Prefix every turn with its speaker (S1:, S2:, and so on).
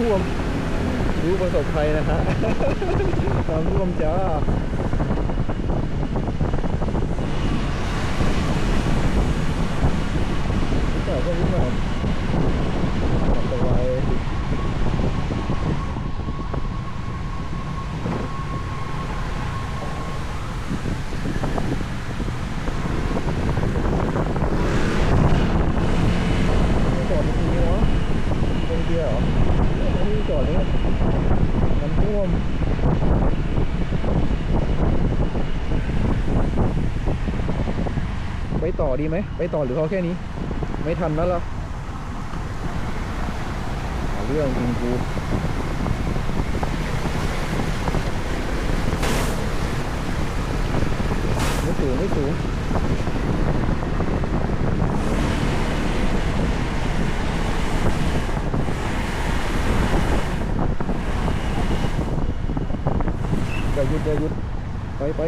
S1: ท่วมรู้ประสบภัยนะฮะ น้ำท่วมจ้าแต่ก็นิดหน่อยสบายจอดตรงนี้เนาะตรงเดียวเหรอที่จอดนี้น้ำท่วมไปต่อดีไหมไปต่อหรือเขาแค่นี้ไม่ทันแล้วล่ะเอาเรื่องจริงกูไม่สูงไม่สูงอย่าหยุดอย่าหยุดไป